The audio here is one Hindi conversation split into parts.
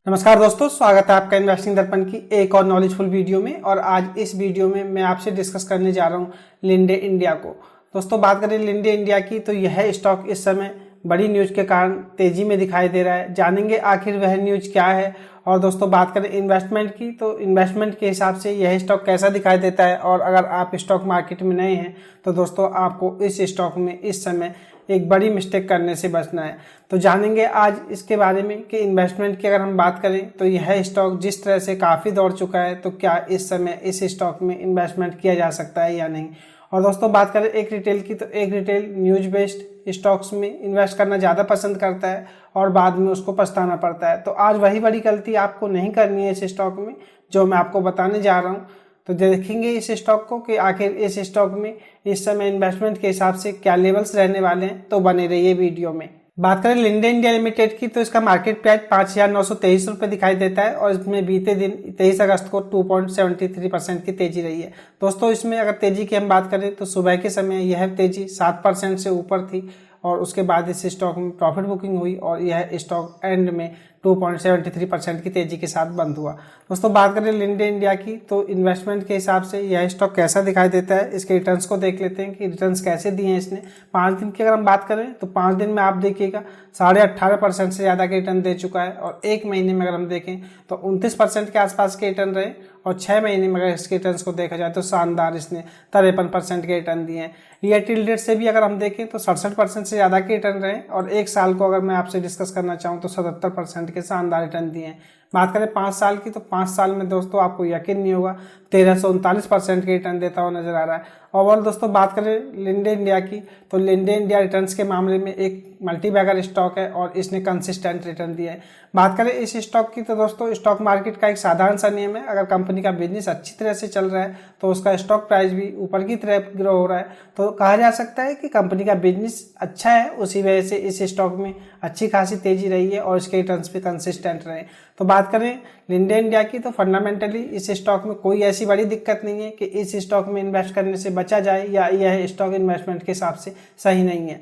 नमस्कार दोस्तों, स्वागत है आपका इन्वेस्टिंग दर्पण की एक और नॉलेजफुल वीडियो में। और आज इस वीडियो में मैं आपसे डिस्कस करने जा रहा हूं लिंडे इंडिया को। दोस्तों बात करें लिंडे इंडिया की तो यह स्टॉक इस समय बड़ी न्यूज के कारण तेजी में दिखाई दे रहा है। जानेंगे आखिर वह न्यूज क्या है। और दोस्तों बात करें इन्वेस्टमेंट की तो इन्वेस्टमेंट के हिसाब से यह स्टॉक कैसा दिखाई देता है। और अगर आप स्टॉक मार्केट में नए हैं तो दोस्तों आपको इस स्टॉक में इस समय एक बड़ी मिस्टेक करने से बचना है। तो जानेंगे आज इसके बारे में कि इन्वेस्टमेंट की अगर हम बात करें तो यह स्टॉक जिस तरह से काफ़ी दौड़ चुका है तो क्या इस समय इस स्टॉक में इन्वेस्टमेंट किया जा सकता है या नहीं। और दोस्तों बात करें एक रिटेल की तो एक रिटेल न्यूज बेस्ड स्टॉक्स में इन्वेस्ट करना ज़्यादा पसंद करता है और बाद में उसको पछताना पड़ता है। तो आज वही बड़ी गलती आपको नहीं करनी है इस स्टॉक में जो मैं आपको बताने जा रहा हूँ। तो देखेंगे इस स्टॉक को कि आखिर इस स्टॉक में इस समय इन्वेस्टमेंट के हिसाब से क्या लेवल्स रहने वाले हैं। तो बने रहिए वीडियो में। बात करें लिंडे इंडिया लिमिटेड की तो इसका मार्केट प्राइस 5,923 रुपये दिखाई देता है और इसमें बीते दिन 23 अगस्त को 2.73% की तेजी रही है। दोस्तों इसमें अगर तेजी की हम बात करें तो सुबह के समय यह तेजी 7% से ऊपर थी और उसके बाद इस स्टॉक में प्रॉफिट बुकिंग हुई और यह स्टॉक एंड में 2.73% की तेजी के साथ बंद हुआ। दोस्तों बात करें लिंडे इंडिया की तो इन्वेस्टमेंट के हिसाब से यह स्टॉक कैसा दिखाई देता है। इसके रिटर्न्स को देख लेते हैं कि रिटर्न्स कैसे दिए हैं इसने। 5 दिन की अगर हम बात करें तो 5 दिन में आप देखिएगा 18.5% से ज़्यादा के रिटर्न दे चुका है। और एक महीने में अगर हम देखें तो 29% के आसपास के रिटर्न रहे और 6 महीने में अगर इसके रिटर्न्स को देखा जाए तो शानदार इसने 53% के रिटर्न दिए हैं। ईयर टिल डेट से भी अगर हम देखें तो 67% से ज़्यादा के रिटर्न रहे और एक साल को अगर मैं आपसे डिस्कस करना चाहूँ तो 77% के शानदार रिटर्न दिए हैं। बात करें 5 साल की तो 5 साल में दोस्तों आपको यकीन नहीं होगा 1339% के रिटर्न देता हुआ नजर आ रहा है। ओवरऑल दोस्तों बात करें लिंडे इंडिया की तो लिंडे इंडिया रिटर्न्स के मामले में एक मल्टी बैगर स्टॉक है और इसने कंसिस्टेंट रिटर्न दिया है। बात करें इस स्टॉक की तो दोस्तों स्टॉक मार्केट का एक साधारण सा नियम है, अगर कंपनी का बिजनेस अच्छी तरह से चल रहा है तो उसका स्टॉक प्राइस भी ऊपर की तरफ ग्रो हो रहा है। तो कहा जा सकता है कि कंपनी का बिजनेस अच्छा है, उसी वजह से इस स्टॉक में अच्छी खासी तेजी रही है और इसके रिटर्न्स भी कंसिस्टेंट रहे। तो बात करें लिंडे इंडिया की तो फंडामेंटली इस स्टॉक में कोई ऐसी बड़ी दिक्कत नहीं है कि इस स्टॉक में इन्वेस्ट करने से बचा जाए या यह स्टॉक इन्वेस्टमेंट के हिसाब से सही नहीं है।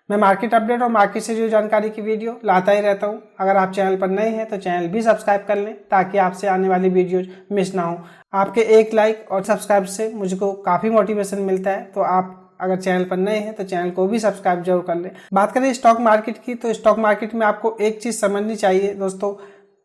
मैं मार्केट अपडेट और मार्केट से जुड़ी जानकारी की वीडियो लाता ही रहता हूं। अगर आप चैनल पर नए हैं तो चैनल भी सब्सक्राइब कर लें ताकि आपसे आने वाली वीडियो मिस ना हो। आपके एक लाइक और सब्सक्राइब से मुझको काफ़ी मोटिवेशन मिलता है। तो आप अगर चैनल पर नए हैं तो चैनल को भी सब्सक्राइब जरूर कर लें। बात करें स्टॉक मार्केट की तो स्टॉक मार्केट में आपको एक चीज़ समझनी चाहिए दोस्तों,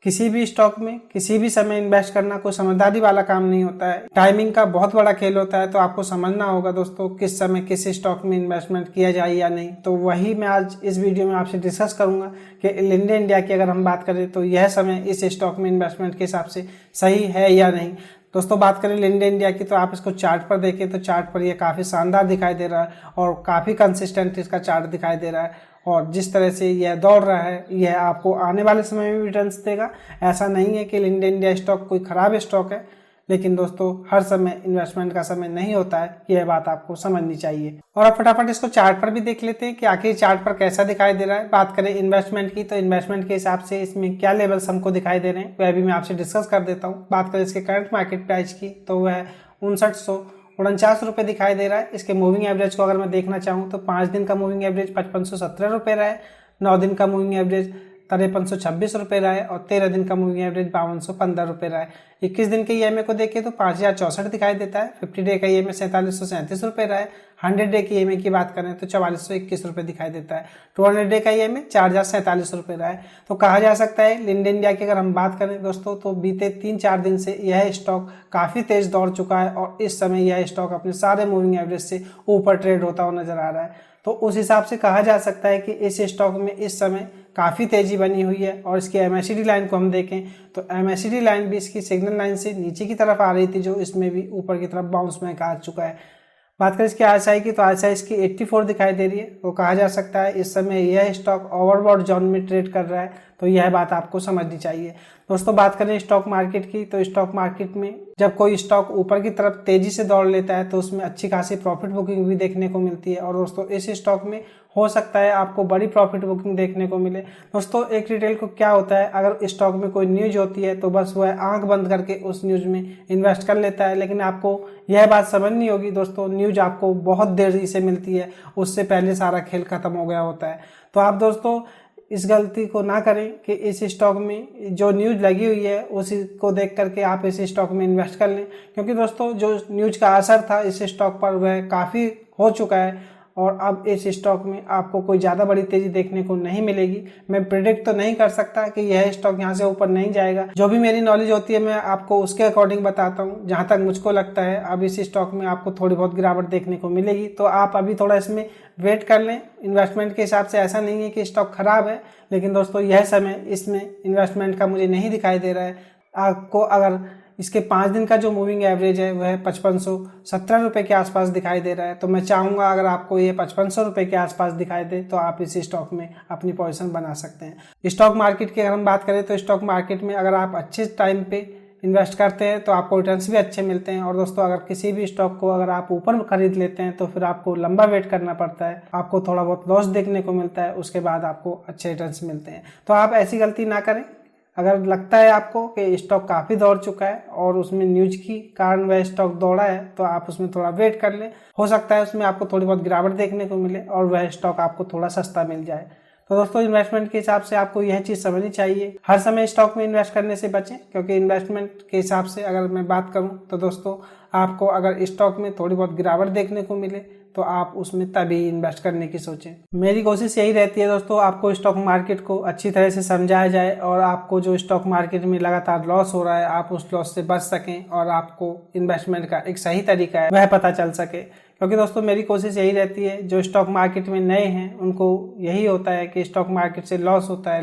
किसी भी स्टॉक में किसी भी समय इन्वेस्ट करना कोई समझदारी वाला काम नहीं होता है। टाइमिंग का बहुत बड़ा खेल होता है। तो आपको समझना होगा दोस्तों किस समय किस स्टॉक में इन्वेस्टमेंट किया जाए या नहीं। तो वही मैं आज इस वीडियो में आपसे डिस्कस करूंगा कि लिंडे इंडिया की अगर हम बात करें तो यह समय इस स्टॉक में इन्वेस्टमेंट के हिसाब से सही है या नहीं। दोस्तों बात करें लिंडे इंडिया की तो आप इसको चार्ट पर देखें तो चार्ट पर यह काफ़ी शानदार दिखाई दे रहा है और काफ़ी कंसिस्टेंट इसका चार्ट दिखाई दे रहा है। और जिस तरह से यह दौड़ रहा है यह आपको आने वाले समय में भी रिटर्न्स देगा। ऐसा नहीं है कि लिंडे इंडिया स्टॉक कोई ख़राब स्टॉक है, लेकिन दोस्तों हर समय इन्वेस्टमेंट का समय नहीं होता है, यह बात आपको समझनी चाहिए। और अब फटाफट इसको चार्ट पर भी देख लेते हैं कि आखिर चार्ट पर कैसा दिखाई दे रहा है। बात करें इन्वेस्टमेंट की तो इन्वेस्टमेंट के हिसाब से इसमें क्या लेवल्स हमको दिखाई दे रहे हैं वह भी मैं आपसे डिस्कस कर देता हूँ। बात करें इसके करंट मार्केट प्राइस की तो वह 5949 रुपये दिखाई दे रहा है। इसके मूविंग एवरेज को अगर मैं देखना चाहूँ तो 5 दिन का मूविंग एवरेज 5517 रुपये रहा है, 9 दिन का मूविंग एवरेज 5326 रुपये रहा है और 13 दिन का मूविंग एवरेज 5215 रुपये रहा है। 21 दिन के ईएमए को देखें तो 5064 दिखाई देता है। 50 डे का ईएमए 4737 रुपये रहा है। 100 डे की ईएमए की बात करें तो 4421 रुपये दिखाई देता है। 200 डे का ईएमए 4047 रुपये रहा है। तो कहा जा सकता है लिंडे इंडिया की अगर हम बात करें दोस्तों तो बीते 3-4 दिन से यह स्टॉक काफ़ी तेज दौड़ चुका है और इस समय यह स्टॉक अपने सारे मूविंग एवरेज से ऊपर ट्रेड होता हुआ नजर आ रहा है। तो उस हिसाब से कहा जा सकता है कि इस स्टॉक में इस समय काफ़ी तेजी बनी हुई है। और इसकी MACD लाइन को हम देखें तो MACD लाइन भी इसकी सिग्नल लाइन से नीचे की तरफ आ रही थी जो इसमें भी ऊपर की तरफ बाउंस बैक आ चुका है। बात करें इसकी RSI की तो RSI इसकी 84 दिखाई दे रही है। तो कहा जा सकता है इस समय यह स्टॉक ओवरबॉट जोन में ट्रेड कर रहा है। तो यह बात आपको समझनी चाहिए। दोस्तों बात करें स्टॉक मार्केट की तो स्टॉक मार्केट में जब कोई स्टॉक ऊपर की तरफ तेजी से दौड़ लेता है तो उसमें अच्छी खासी प्रॉफिट बुकिंग भी देखने को मिलती है। और दोस्तों इस स्टॉक में हो सकता है आपको बड़ी प्रॉफिट बुकिंग देखने को मिले। दोस्तों एक रिटेल को क्या होता है, अगर स्टॉक में कोई न्यूज होती है तो बस वह आंख बंद करके उस न्यूज में इन्वेस्ट कर लेता है। लेकिन आपको यह बात समझनी होगी दोस्तों, न्यूज आपको बहुत देर से मिलती है, उससे पहले सारा खेल खत्म हो गया होता है। तो आप दोस्तों इस गलती को ना करें कि इस स्टॉक में जो न्यूज लगी हुई है उसी को देख करके आप इस स्टॉक में इन्वेस्ट कर लें, क्योंकि दोस्तों जो न्यूज का असर था इस स्टॉक पर वह काफ़ी हो चुका है और अब इस स्टॉक में आपको कोई ज़्यादा बड़ी तेजी देखने को नहीं मिलेगी। मैं प्रिडिक्ट तो नहीं कर सकता कि यह स्टॉक यहाँ से ऊपर नहीं जाएगा, जो भी मेरी नॉलेज होती है मैं आपको उसके अकॉर्डिंग बताता हूँ। जहाँ तक मुझको लगता है अब इस स्टॉक में आपको थोड़ी बहुत गिरावट देखने को मिलेगी, तो आप अभी थोड़ा इसमें वेट कर लें। इन्वेस्टमेंट के हिसाब से ऐसा नहीं है कि स्टॉक खराब है, लेकिन दोस्तों यह समय इसमें इन्वेस्टमेंट का मुझे नहीं दिखाई दे रहा है। आपको अगर इसके 5 दिन का जो मूविंग एवरेज है वह 5517 रुपये के आसपास दिखाई दे रहा है, तो मैं चाहूँगा अगर आपको ये 5500 रुपये के आसपास दिखाई दे तो आप इस स्टॉक में अपनी पोजीशन बना सकते हैं। स्टॉक मार्केट की अगर हम बात करें तो स्टॉक मार्केट में अगर आप अच्छे टाइम पे इन्वेस्ट करते हैं तो आपको रिटर्न्स भी अच्छे मिलते हैं। और दोस्तों अगर किसी भी स्टॉक को अगर आप ऊपर खरीद लेते हैं तो फिर आपको लंबा वेट करना पड़ता है, आपको थोड़ा बहुत लॉस देखने को मिलता है, उसके बाद आपको अच्छे रिटर्न्स मिलते हैं। तो आप ऐसी गलती ना करें। अगर लगता है आपको कि स्टॉक काफ़ी दौड़ चुका है और उसमें न्यूज की कारण वह स्टॉक दौड़ा है तो आप उसमें थोड़ा वेट कर लें, हो सकता है उसमें आपको थोड़ी बहुत गिरावट देखने को मिले और वह स्टॉक आपको थोड़ा सस्ता मिल जाए। तो दोस्तों इन्वेस्टमेंट के हिसाब से आपको यह चीज़ समझनी चाहिए, हर समय स्टॉक में इन्वेस्ट करने से बचें, क्योंकि इन्वेस्टमेंट के हिसाब से अगर मैं बात करूं तो दोस्तों आपको अगर स्टॉक में थोड़ी बहुत गिरावट देखने को मिले तो आप उसमें तभी इन्वेस्ट करने की सोचें। मेरी कोशिश यही रहती है दोस्तों, आपको स्टॉक मार्केट को अच्छी तरह से समझाया जाए और आपको जो स्टॉक मार्केट में लगातार लॉस हो रहा है आप उस लॉस से बच सकें और आपको इन्वेस्टमेंट का एक सही तरीका है वह पता चल सके। क्योंकि दोस्तों मेरी कोशिश यही रहती है, जो स्टॉक मार्केट में नए हैं उनको यही होता है कि स्टॉक मार्केट से लॉस होता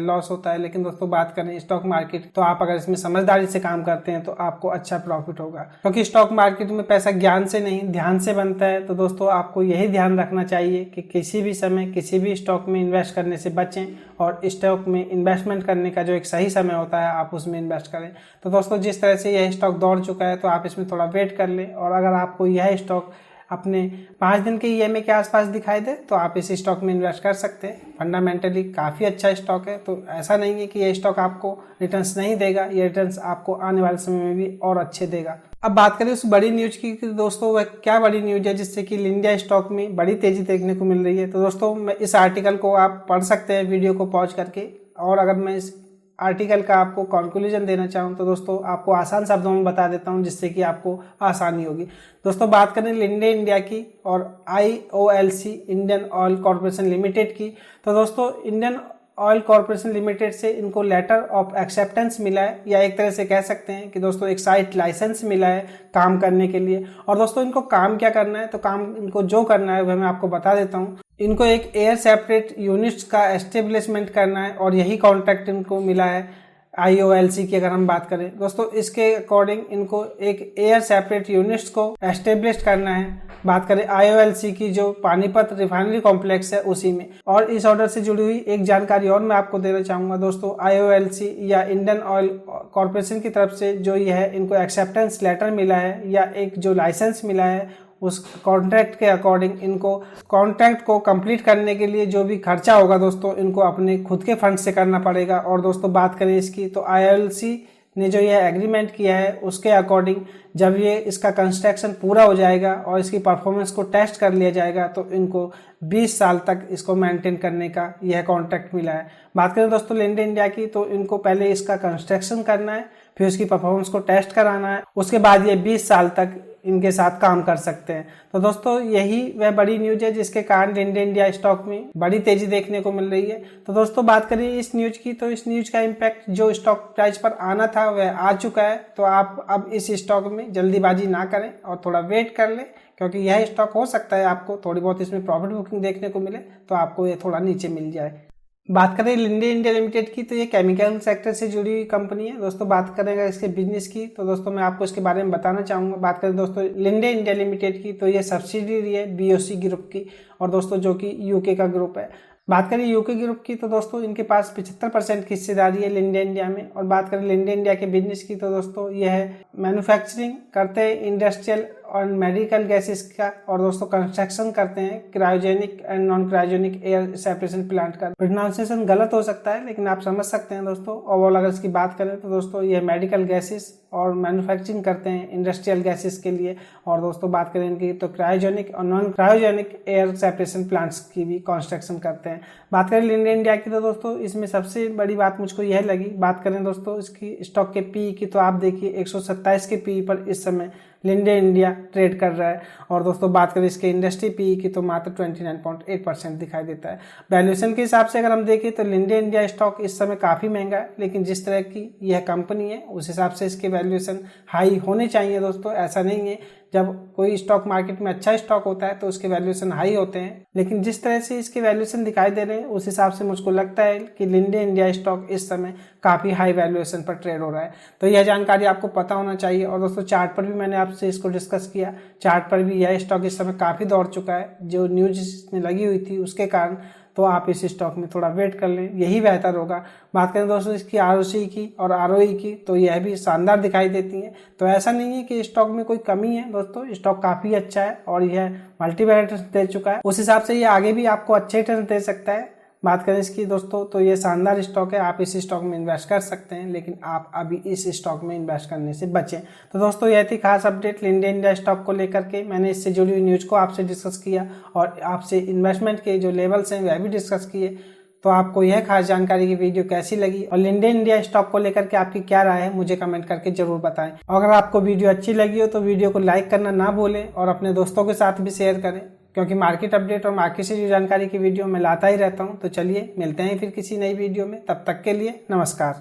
है, लेकिन दोस्तों बात करें स्टॉक मार्केट तो आप अगर इसमें समझदारी से काम करते हैं तो आपको अच्छा प्रॉफिट होगा, क्योंकि स्टॉक मार्केट में पैसा ज्ञान से नहीं ध्यान से बनता है। तो दोस्तों आपको यही ध्यान रखना चाहिए कि किसी भी समय किसी भी स्टॉक में इन्वेस्ट करने से बचें और स्टॉक में इन्वेस्टमेंट करने का जो एक सही समय होता है आप उसमें इन्वेस्ट करें। तो दोस्तों जिस तरह से यह स्टॉक दौड़ चुका है तो आप इसमें थोड़ा वेट कर लें, और अगर आपको यह स्टॉक अपने 5 दिन के ईएमए के आसपास दिखाई दे तो आप इस स्टॉक में इन्वेस्ट कर सकते हैं। फंडामेंटली काफ़ी अच्छा स्टॉक है, तो ऐसा नहीं है कि ये स्टॉक आपको रिटर्न्स नहीं देगा, ये रिटर्न्स आपको आने वाले समय में भी और अच्छे देगा। अब बात करें उस बड़ी न्यूज की दोस्तों, वह क्या बड़ी न्यूज है जिससे कि इंडिया स्टॉक में बड़ी तेजी देखने को मिल रही है। तो दोस्तों मैं इस आर्टिकल को आप पढ़ सकते हैं वीडियो को पॉज करके, और अगर मैं इस आर्टिकल का आपको कंक्लूजन देना चाहूँ तो दोस्तों आपको आसान शब्दों में बता देता हूँ जिससे कि आपको आसानी होगी। दोस्तों बात करें लिंडे इंडिया की और IOLC Indian oil corporation limited की, तो दोस्तों इंडियन ऑयल कॉरपोरेशन लिमिटेड से इनको लेटर ऑफ एक्सेप्टेंस मिला है, या एक तरह से कह सकते हैं कि दोस्तों एक साइट लाइसेंस मिला है काम करने के लिए। और दोस्तों इनको काम क्या करना है, तो काम इनको जो करना है वह मैं आपको बता देता हूँ। इनको एक एयर सेपरेट यूनिट्स का एस्टेब्लिशमेंट करना है और यही कॉन्ट्रैक्ट इनको मिला है IOLC की। अगर हम बात करें दोस्तों इसके अकॉर्डिंग इनको एक एयर सेपरेट यूनिट्स को एस्टेब्लिश करना है। बात करें IOLC की जो पानीपत रिफाइनरी कॉम्प्लेक्स है उसी में। और इस ऑर्डर से जुड़ी हुई एक जानकारी और मैं आपको देना चाहूँगा दोस्तों, IOLC या इंडियन ऑयल कॉरपोरेशन की तरफ से जो ये है इनको एक्सेप्टेंस लेटर मिला है या एक जो लाइसेंस मिला है, उस कॉन्ट्रैक्ट के अकॉर्डिंग इनको कॉन्ट्रैक्ट को कंप्लीट करने के लिए जो भी खर्चा होगा दोस्तों इनको अपने खुद के फंड से करना पड़ेगा। और दोस्तों बात करें इसकी तो IOLC ने जो यह एग्रीमेंट किया है उसके अकॉर्डिंग जब ये इसका कंस्ट्रक्शन पूरा हो जाएगा और इसकी परफॉर्मेंस को टेस्ट कर लिया जाएगा तो इनको 20 साल तक इसको मेंटेन करने का यह कॉन्ट्रैक्ट मिला है। बात करें दोस्तों लिंडे इंडिया की, तो इनको पहले इसका कंस्ट्रक्शन करना है, फिर उसकी परफॉर्मेंस को टेस्ट कराना है, उसके बाद ये 20 साल तक इनके साथ काम कर सकते हैं। तो दोस्तों यही वह बड़ी न्यूज है जिसके कारण लिंडे इंडिया स्टॉक में बड़ी तेजी देखने को मिल रही है। तो दोस्तों बात करें इस न्यूज की, तो इस न्यूज का इम्पैक्ट जो स्टॉक प्राइस पर आना था वह आ चुका है। तो आप अब इस स्टॉक में जल्दीबाजी ना करें और थोड़ा वेट कर लें, क्योंकि यह स्टॉक हो सकता है आपको थोड़ी बहुत इसमें प्रॉफिट बुकिंग देखने को मिले तो आपको ये थोड़ा नीचे मिल जाए। बात करें लिंडे इंडिया लिमिटेड की, तो ये केमिकल सेक्टर से जुड़ी हुई कंपनी है। दोस्तों बात करेंगे इसके बिजनेस की, तो दोस्तों मैं आपको इसके बारे में बताना चाहूँगा। बात करें दोस्तों लिंडे इंडिया लिमिटेड की, तो ये सब्सिडियरी है BOC ग्रुप की, और दोस्तों जो कि UK का ग्रुप है। बात करें UK ग्रुप की, तो दोस्तों इनके पास 75% की हिस्सेदारी है लिंडे इंडिया में। और बात करें लिंडे इंडिया के बिजनेस की, तो दोस्तों यह मैन्युफैक्चरिंग करते हैं इंडस्ट्रियल और मेडिकल गैसेस का और दोस्तों कंस्ट्रक्शन करते हैं cryogenic and non cryogenic air separation plant का। प्रोनाउंसिएशन गलत हो सकता है लेकिन आप समझ सकते हैं दोस्तों। ओवरऑल अगर इसकी बात करें तो दोस्तों ये मेडिकल गैसेस और मैन्युफैक्चरिंग करते हैं इंडस्ट्रियल गैसेस के लिए। और दोस्तों बात करें इनकी तो क्रायोजेनिक और non cryogenic air separation plants की भी कंस्ट्रक्शन करते हैं। बात करें लिंडे इंडिया की तो दोस्तों इसमें सबसे बड़ी बात मुझको यह लगी। बात करें दोस्तों इसकी स्टॉक के पी की तो आप देखिए 127 के पी पर इस समय लिंडे इंडिया ट्रेड कर रहा है। और दोस्तों बात करें इसके इंडस्ट्री पी की तो मात्र 29.8% दिखाई देता है। वैल्यूएशन के हिसाब से अगर हम देखें तो लिंडे इंडिया स्टॉक इस समय काफ़ी महंगा है, लेकिन जिस तरह की यह कंपनी है उस हिसाब से इसके वैल्यूएशन हाई होने चाहिए दोस्तों। ऐसा नहीं है जब कोई स्टॉक मार्केट में अच्छा स्टॉक होता है तो उसके वैल्यूएशन हाई होते हैं, लेकिन जिस तरह से इसके वैल्यूएशन दिखाई दे रहे हैं उस हिसाब से मुझको लगता है कि लिंडे इंडिया स्टॉक इस समय काफ़ी हाई वैल्यूएशन पर ट्रेड हो रहा है। तो यह जानकारी आपको पता होना चाहिए। और दोस्तों चार्ट पर भी मैंने आपसे इसको डिस्कस किया, चार्ट पर भी यह स्टॉक इस समय काफ़ी दौड़ चुका है। जो न्यूज इसमें लगी हुई थी उसके कारण तो आप इस स्टॉक में थोड़ा वेट कर लें, यही बेहतर होगा। बात करें दोस्तों इसकी आरओसी की और आरओई की तो यह भी शानदार दिखाई देती है। तो ऐसा नहीं है कि स्टॉक में कोई कमी है दोस्तों, स्टॉक काफ़ी अच्छा है और यह मल्टीपल रिटर्न दे चुका है। उस हिसाब से ये आगे भी आपको अच्छे रिटर्न दे सकता है। बात करें इसकी दोस्तों तो ये शानदार स्टॉक है, आप इस स्टॉक में इन्वेस्ट कर सकते हैं, लेकिन आप अभी इस स्टॉक में इन्वेस्ट करने से बचें। तो दोस्तों यह थी खास अपडेट लिंडे इंडिया स्टॉक को लेकर के। मैंने इससे जुड़ी हुई न्यूज़ को आपसे डिस्कस किया और आपसे इन्वेस्टमेंट के जो लेवल्स हैं वह भी डिस्कस किए। तो आपको यह खास जानकारी की वीडियो कैसी लगी और लिंडे इंडिया स्टॉक को लेकर के आपकी क्या राय है मुझे कमेंट करके जरूर बताएं। और अगर आपको वीडियो अच्छी लगी हो तो वीडियो को लाइक करना ना भूलें और अपने दोस्तों के साथ भी शेयर करें, क्योंकि मार्केट अपडेट और मार्केट से जुड़ी जानकारी की वीडियो मैं लाता ही रहता हूं। तो चलिए मिलते हैं फिर किसी नई वीडियो में, तब तक के लिए नमस्कार।